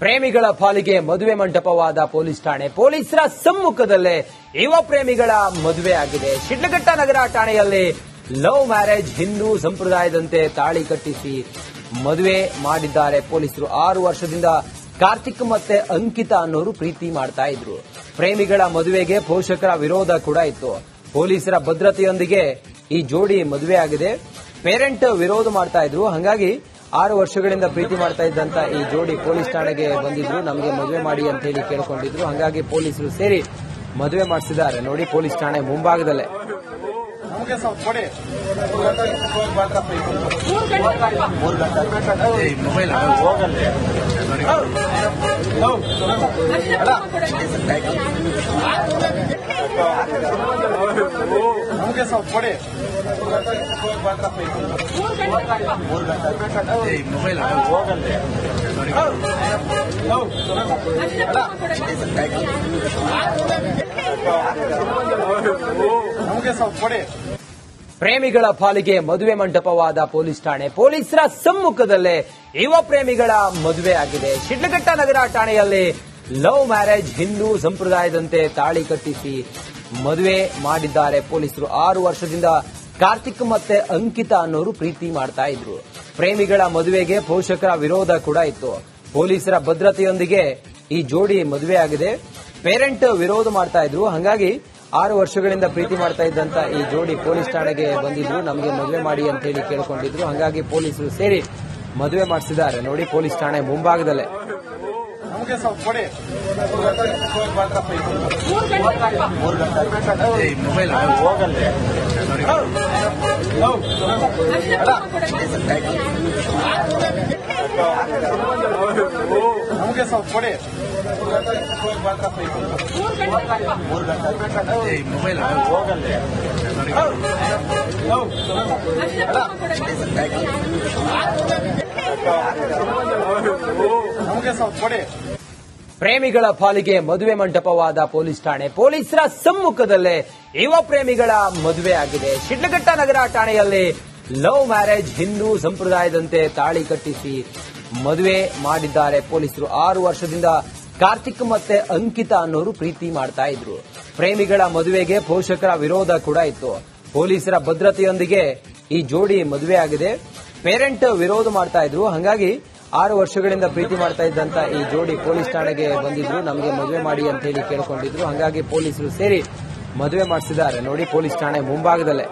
ಪ್ರೇಮಿಗಳ ಪಾಲಿಗೆ ಮದುವೆ ಮಂಟಪವಾದ ಪೊಲೀಸ್ ಠಾಣೆ. ಪೊಲೀಸರ ಸಮ್ಮುಖದಲ್ಲೇ ಯುವ ಪ್ರೇಮಿಗಳ ಮದುವೆ ಆಗಿದೆ. ಶಿಡ್ಲಘಟ್ಟ ನಗರ ಠಾಣೆಯಲ್ಲಿ ಲವ್ ಮ್ಯಾರೇಜ್ ಹಿಂದೂ ಸಂಪ್ರದಾಯದಂತೆ ತಾಳಿ ಕಟ್ಟಿಸಿ ಮದುವೆ ಮಾಡಿದ್ದಾರೆ ಪೊಲೀಸರು. 6 ವರ್ಷದಿಂದ ಕಾರ್ತಿಕ್ ಮತ್ತೆ ಅಂಕಿತಾ ಅನ್ನೋರು ಪ್ರೀತಿ ಮಾಡ್ತಾ ಇದ್ರು. ಪ್ರೇಮಿಗಳ ಮದುವೆಗೆ ಪೋಷಕರ ವಿರೋಧ ಕೂಡ ಇತ್ತು. ಪೊಲೀಸರ ಭದ್ರತೆಯೊಂದಿಗೆ ಈ ಜೋಡಿ ಮದುವೆ ಆಗಿದೆ. ಪೇರೆಂಟ್ ವಿರೋಧ ಮಾಡ್ತಾ ಇದ್ರು. ಹಾಗಾಗಿ 6 ವರ್ಷಗಳಿಂದ ಪ್ರೀತಿ ಮಾಡ್ತಾ ಇದ್ದಂತ ಈ ಜೋಡಿ ಪೊಲೀಸ್ ಠಾಣೆಗೆ ಬಂದಿದ್ರು. ನಮಗೆ ಮದುವೆ ಮಾಡಿ ಅಂತ ಹೇಳಿ ಕೇಳಿಕೊಂಡಿದ್ರು. ಹಾಗಾಗಿ ಪೊಲೀಸರು ಸೇರಿ ಮದುವೆ ಮಾಡಿಸಿದ್ದಾರೆ. ನೋಡಿ, ಪೊಲೀಸ್ ಠಾಣೆ ಮುಂಭಾಗದಲ್ಲೇ. ಪ್ರೇಮಿಗಳ ಪಾಲಿಗೆ ಮದುವೆ ಮಂಟಪವಾದ ಪೊಲೀಸ್ ಠಾಣೆ. ಪೊಲೀಸರ ಸಮ್ಮುಖದಲ್ಲೇ ಯುವ ಪ್ರೇಮಿಗಳ ಮದುವೆ ಆಗಿದೆ. ಶಿಡ್ಲಘಟ್ಟ ನಗರ ಠಾಣೆಯಲ್ಲಿ ಲವ್ ಮ್ಯಾರೇಜ್ ಹಿಂದೂ ಸಂಪ್ರದಾಯದಂತೆ ತಾಳಿ ಕಟ್ಟಿಸಿ ಮದುವೆ ಮಾಡಿದ್ದಾರೆ ಪೊಲೀಸರು. 6 ವರ್ಷದಿಂದ ಕಾರ್ತಿಕ್ ಮತ್ತೆ ಅಂಕಿತಾ ಅನ್ನೋರು ಪ್ರೀತಿ ಮಾಡ್ತಾ ಇದ್ರು. ಪ್ರೇಮಿಗಳ ಮದುವೆಗೆ ಪೋಷಕರ ವಿರೋಧ ಕೂಡ ಇತ್ತು. ಪೊಲೀಸರ ಭದ್ರತೆಯೊಂದಿಗೆ ಈ ಜೋಡಿ ಮದುವೆ ಆಗಿದೆ. ಪೇರೆಂಟ್ ವಿರೋಧ ಮಾಡ್ತಾ ಇದ್ರು. ಹಾಗಾಗಿ 6 ವರ್ಷಗಳಿಂದ ಪ್ರೀತಿ ಮಾಡ್ತಾ ಇದ್ದಂತ ಈ ಜೋಡಿ ಪೊಲೀಸ್ ಠಾಣೆಗೆ ಬಂದಿದ್ರು. ನಮಗೆ ಮದುವೆ ಮಾಡಿ ಅಂತ ಹೇಳಿ ಕೇಳಿಕೊಂಡಿದ್ರು. ಹಾಗಾಗಿ ಪೊಲೀಸರು ಸೇರಿ ಮದುವೆ ಮಾಡಿಸಿದ್ದಾರೆ. ನೋಡಿ, ಪೊಲೀಸ್ ಠಾಣೆ ಮುಂಭಾಗದಲ್ಲೇ. ಪ್ರೇಮಿಗಳ ಪಾಲಿಗೆ ಮದುವೆ ಮಂಟಪವಾದ ಪೊಲೀಸ್ ಠಾಣೆ. ಪೊಲೀಸರ ಸಮ್ಮುಖದಲ್ಲೇ ಯುವ ಪ್ರೇಮಿಗಳ ಮದುವೆ ಆಗಿದೆ. ಶಿಡ್ಲಘಟ್ಟ ನಗರ ಠಾಣೆಯಲ್ಲಿ ಲವ್ ಮ್ಯಾರೇಜ್ ಹಿಂದೂ ಸಂಪ್ರದಾಯದಂತೆ ತಾಳಿ ಕಟ್ಟಿಸಿ ಮದುವೆ ಮಾಡಿದ್ದಾರೆ ಪೊಲೀಸರು. 6 ವರ್ಷದಿಂದ ಕಾರ್ತಿಕ್ ಮತ್ತೆ ಅಂಕಿತಾ ಅನ್ನೋರು ಪ್ರೀತಿ ಮಾಡ್ತಾ ಇದ್ರು. ಪ್ರೇಮಿಗಳ ಮದುವೆಗೆ ಪೋಷಕರ ವಿರೋಧ ಕೂಡ ಇತ್ತು. ಪೊಲೀಸರ ಭದ್ರತೆಯೊಂದಿಗೆ ಈ ಜೋಡಿ ಮದುವೆ ಆಗಿದೆ. ಪೇರೆಂಟ್ ವಿರೋಧ ಮಾಡ್ತಾ ಇದ್ರು. ಹಾಗಾಗಿ 6 ವರ್ಷಗಳಿಂದ ಪ್ರೀತಿ ಮಾಡ್ತಾ ಇದ್ದಂತ ಈ ಜೋಡಿ ಪೊಲೀಸ್ ಠಾಣೆಗೆ ಬಂದಿದ್ರು. ನಮಗೆ ಮದುವೆ ಮಾಡಿ ಅಂತ ಹೇಳಿ ಕೇಳಿಕೊಂಡಿದ್ರು. ಹಾಗಾಗಿ ಪೊಲೀಸರು ಸೇರಿ ಮದುವೆ ಮಾಡಿಸಿದ್ದಾರೆ. ನೋಡಿ, ಪೊಲೀಸ್ ಠಾಣೆ ಮುಂಭಾಗದಲ್ಲೇ.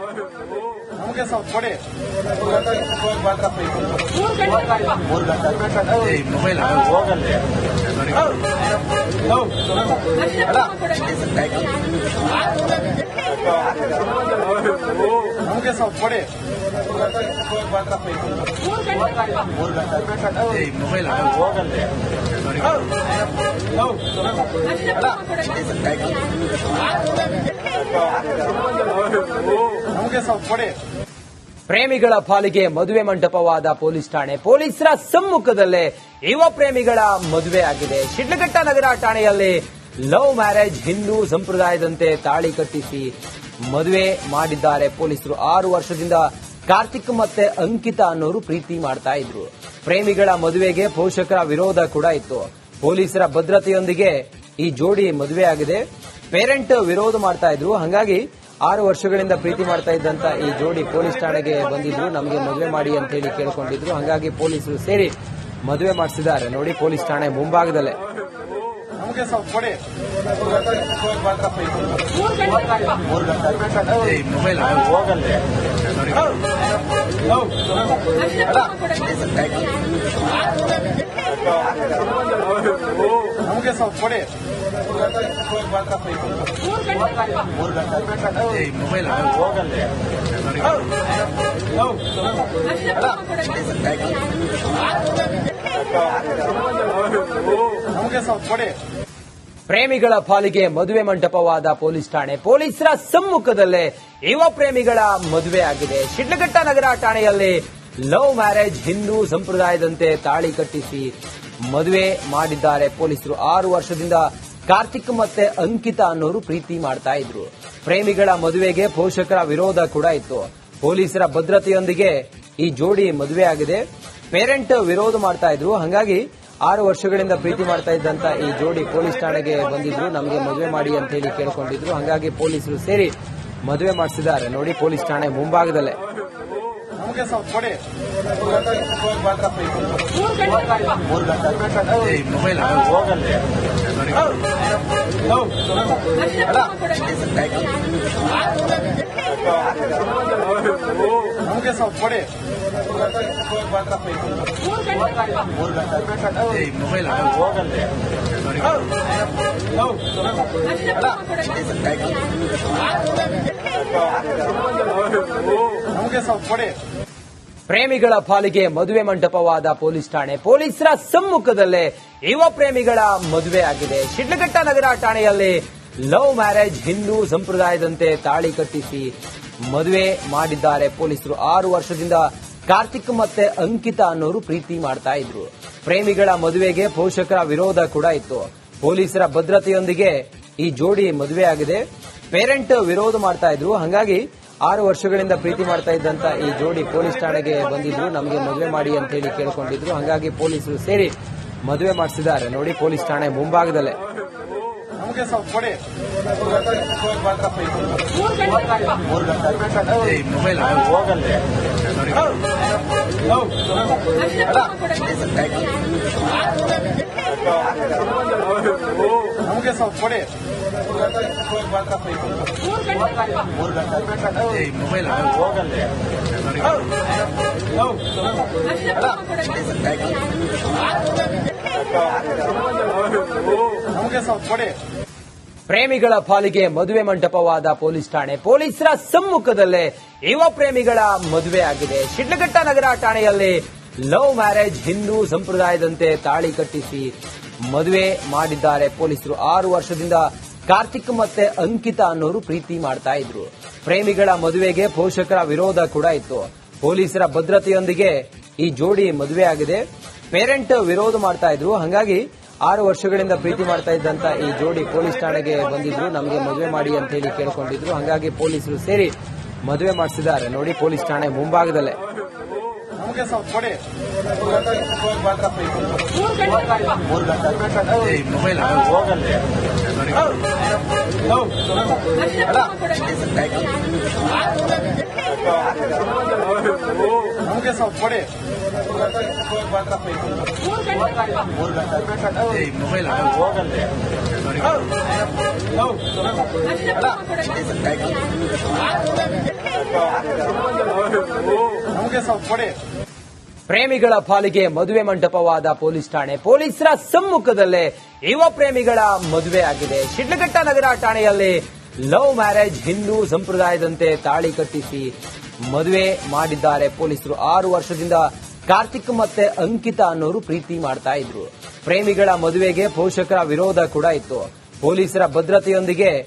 ಪ್ರೇಮಿಗಳ ಪಾಲಿಗೆ ಮದುವೆ ಮಂಟಪವಾದ ಪೊಲೀಸ್ ಠಾಣೆ. ಪೊಲೀಸರ ಸಮ್ಮುಖದಲ್ಲೇ ಯುವ ಪ್ರೇಮಿಗಳ ಮದುವೆ ಆಗಿದೆ. ಶಿಡ್ಲಘಟ್ಟ ನಗರ ಠಾಣೆಯಲ್ಲಿ ಲವ್ ಮ್ಯಾರೇಜ್ ಹಿಂದೂ ಸಂಪ್ರದಾಯದಂತೆ ತಾಳಿ ಕಟ್ಟಿಸಿ ಮದುವೆ ಮಾಡಿದ್ದಾರೆ ಪೊಲೀಸರು. 6 ವರ್ಷದಿಂದ ಕಾರ್ತಿಕ್ ಮತ್ತೆ ಅಂಕಿತಾ ಅನ್ನೋರು ಪ್ರೀತಿ ಮಾಡ್ತಾ ಇದ್ರು. ಪ್ರೇಮಿಗಳ ಮದುವೆಗೆ ಪೋಷಕರ ವಿರೋಧ ಕೂಡ ಇತ್ತು. ಪೊಲೀಸರ ಭದ್ರತೆಯೊಂದಿಗೆ ಈ ಜೋಡಿ ಮದುವೆ ಆಗಿದೆ. ಪೇರೆಂಟ್ ವಿರೋಧ ಮಾಡ್ತಾ ಇದ್ರು. ಹಾಗಾಗಿ 6 ವರ್ಷಗಳಿಂದ ಪ್ರೀತಿ ಮಾಡ್ತಾ ಇದ್ದಂತ ಈ ಜೋಡಿ ಪೊಲೀಸ್ ಠಾಣೆಗೆ ಬಂದಿದ್ರು. ನಮಗೆ ಮದುವೆ ಮಾಡಿ ಅಂತ ಹೇಳಿ ಕೇಳಿಕೊಂಡಿದ್ರು. ಹಾಗಾಗಿ ಪೊಲೀಸರು ಸೇರಿ ಮದುವೆ ಮಾಡಿಸಿದ್ದಾರೆ. ನೋಡಿ, ಪೊಲೀಸ್ ಠಾಣೆ ಮುಂಭಾಗದಲ್ಲೇ. ಪ್ರೇಮಿಗಳ ಪಾಲಿಗೆ ಮದುವೆ ಮಂಟಪವಾದ ಪೊಲೀಸ್ ಠಾಣೆ. ಪೊಲೀಸರ ಸಮ್ಮುಖದಲ್ಲೇ ಯುವ ಪ್ರೇಮಿಗಳ ಮದುವೆ ಆಗಿದೆ. ಶಿಡ್ಲಘಟ್ಟ ನಗರ ಠಾಣೆಯಲ್ಲಿ ಲವ್ ಮ್ಯಾರೇಜ್ ಹಿಂದೂ ಸಂಪ್ರದಾಯದಂತೆ ತಾಳಿ ಕಟ್ಟಿಸಿ ಮದುವೆ ಮಾಡಿದ್ದಾರೆ ಪೊಲೀಸರು. 6 ವರ್ಷದಿಂದ ಕಾರ್ತಿಕ್ ಮತ್ತೆ ಅಂಕಿತಾ ಅನ್ನೋರು ಪ್ರೀತಿ ಮಾಡ್ತಾ ಇದ್ರು. ಪ್ರೇಮಿಗಳ ಮದುವೆಗೆ ಪೋಷಕರ ವಿರೋಧ ಕೂಡ ಇತ್ತು. ಪೊಲೀಸರ ಭದ್ರತೆಯೊಂದಿಗೆ ಈ ಜೋಡಿ ಮದುವೆ ಆಗಿದೆ. ಪೇರೆಂಟ್ ವಿರೋಧ ಮಾಡ್ತಾ ಇದ್ರು. ಹಾಗಾಗಿ 6 ವರ್ಷಗಳಿಂದ ಪ್ರೀತಿ ಮಾಡ್ತಾ ಇದ್ದಂತ ಈ ಜೋಡಿ ಪೊಲೀಸ್ ಠಾಣೆಗೆ ಬಂದಿದ್ರು. ನಮಗೆ ಮದುವೆ ಮಾಡಿ ಅಂತ ಹೇಳಿ ಕೇಳ್ಕೊಂಡಿದ್ರು. ಹಾಗಾಗಿ ಪೊಲೀಸರು ಸೇರಿ ಮದುವೆ ಮಾಡಿಸಿದ್ದಾರೆ. ನೋಡಿ, ಪೊಲೀಸ್ ಠಾಣೆ ಮುಂಭಾಗದಲ್ಲೇ. ಪ್ರೇಮಿಗಳ ಪಾಲಿಗೆ ಮದುವೆ ಮಂಟಪವಾದ ಪೊಲೀಸ್ ಠಾಣೆ. ಪೊಲೀಸರ ಸಮ್ಮುಖದಲ್ಲೇ ಯುವ ಪ್ರೇಮಿಗಳ ಮದುವೆ ಆಗಿದೆ. ಶಿಡ್ಲಘಟ್ಟ ನಗರ ಠಾಣೆಯಲ್ಲಿ ಲವ್ ಮ್ಯಾರೇಜ್ ಹಿಂದೂ ಸಂಪ್ರದಾಯದಂತೆ ತಾಳಿ ಕಟ್ಟಿಸಿ ಮದುವೆ ಮಾಡಿದ್ದಾರೆ ಪೊಲೀಸರು. 6 ವರ್ಷದಿಂದ ಕಾರ್ತಿಕ್ ಮತ್ತೆ ಅಂಕಿತಾ ಅನ್ನೋರು ಪ್ರೀತಿ ಮಾಡ್ತಾ ಇದ್ರು. ಪ್ರೇಮಿಗಳ ಮದುವೆಗೆ ಪೋಷಕರ ವಿರೋಧ ಕೂಡ ಇತ್ತು. ಪೊಲೀಸರ ಭದ್ರತೆಯೊಂದಿಗೆ ಈ ಜೋಡಿ ಮದುವೆ ಆಗಿದೆ. ಪೇರೆಂಟ್ ವಿರೋಧ ಮಾಡ್ತಾ ಇದ್ರು. ಹಾಗಾಗಿ 6 ವರ್ಷಗಳಿಂದ ಪ್ರೀತಿ ಮಾಡ್ತಾ ಇದ್ದಂತ ಈ ಜೋಡಿ ಪೊಲೀಸ್ ಠಾಣೆಗೆ ಬಂದಿದ್ರು. ನಮಗೆ ಮದುವೆ ಮಾಡಿ ಅಂತ ಹೇಳಿ ಕೇಳ್ಕೊಂಡಿದ್ರು. ಹಾಗಾಗಿ ಪೊಲೀಸರು ಸೇರಿ ಮದುವೆ ಮಾಡಿಸಿದ್ದಾರೆ. ನೋಡಿ, ಪೊಲೀಸ್ ಠಾಣೆ ಮುಂಭಾಗದಲ್ಲೇ. ಪ್ರೇಮಿಗಳ ಪಾಲಿಗೆ ಮದುವೆ ಮಂಟಪವಾದ ಪೊಲೀಸ್ ಠಾಣೆ. ಪೊಲೀಸರ ಸಮ್ಮುಖದಲ್ಲೇ ಯುವ ಪ್ರೇಮಿಗಳ ಮದುವೆ ಆಗಿದೆ. ಶಿಡ್ಲಘಟ್ಟ ನಗರ ಠಾಣೆಯಲ್ಲಿ ಲವ್ ಮ್ಯಾರೇಜ್ ಹಿಂದೂ ಸಂಪ್ರದಾಯದಂತೆ ತಾಳಿ ಕಟ್ಟಿಸಿ ಮದುವೆ ಮಾಡಿದ್ದಾರೆ ಪೊಲೀಸರು. 6 ವರ್ಷದಿಂದ ಕಾರ್ತಿಕ್ ಮತ್ತೆ ಅಂಕಿತಾ ಅನ್ನೋರು ಪ್ರೀತಿ ಮಾಡ್ತಾ ಇದ್ರು. ಪ್ರೇಮಿಗಳ ಮದುವೆಗೆ ಪೋಷಕರ ವಿರೋಧ ಕೂಡ ಇತ್ತು. ಪೊಲೀಸರ ಭದ್ರತೆಯೊಂದಿಗೆ ಈ ಜೋಡಿ ಮದುವೆ ಆಗಿದೆ. ಪೇರೆಂಟ್ ವಿರೋಧ ಮಾಡ್ತಾ ಇದ್ರು. ಹಾಗಾಗಿ 6 ವರ್ಷಗಳಿಂದ ಪ್ರೀತಿ ಮಾಡ್ತಾ ಇದ್ದಂತ ಈ ಜೋಡಿ ಪೊಲೀಸ್ ಠಾಣೆಗೆ ಬಂದಿದ್ರು. ನಮಗೆ ಮದುವೆ ಮಾಡಿ ಅಂತ ಹೇಳಿ ಕೇಳ್ಕೊಂಡಿದ್ರು. ಹಾಗಾಗಿ ಪೊಲೀಸರು ಸೇರಿ ಮದುವೆ ಮಾಡಿಸಿದ್ದಾರೆ. ನೋಡಿ, ಪೊಲೀಸ್ ಠಾಣೆ ಮುಂಭಾಗದಲ್ಲೇ. ಪ್ರೇಮಿಗಳ ಪಾಲಿಗೆ ಮದುವೆ ಮಂಟಪವಾದ ಪೊಲೀಸ್ ಠಾಣೆ. ಪೊಲೀಸರ ಸಮ್ಮುಖದಲ್ಲೇ ಯುವ ಪ್ರೇಮಿಗಳ ಮದುವೆ ಆಗಿದೆ. ಶಿಡ್ಲಘಟ್ಟ ನಗರ ಠಾಣೆಯಲ್ಲಿ ಲವ್ ಮ್ಯಾರೇಜ್ ಹಿಂದೂ ಸಂಪ್ರದಾಯದಂತೆ ತಾಳಿ ಕಟ್ಟಿಸಿ ಮದುವೆ ಮಾಡಿದ್ದಾರೆ ಪೊಲೀಸರು. 6 ವರ್ಷದಿಂದ ಕಾರ್ತಿಕ್ ಮತ್ತೆ ಅಂಕಿತಾ ಅನ್ನೋರು ಪ್ರೀತಿ ಮಾಡ್ತಾ ಇದ್ರು. ಪ್ರೇಮಿಗಳ ಮದುವೆಗೆ ಪೋಷಕರ ವಿರೋಧ ಕೂಡ ಇತ್ತು. ಪೊಲೀಸರ ಭದ್ರತೆಯೊಂದಿಗೆ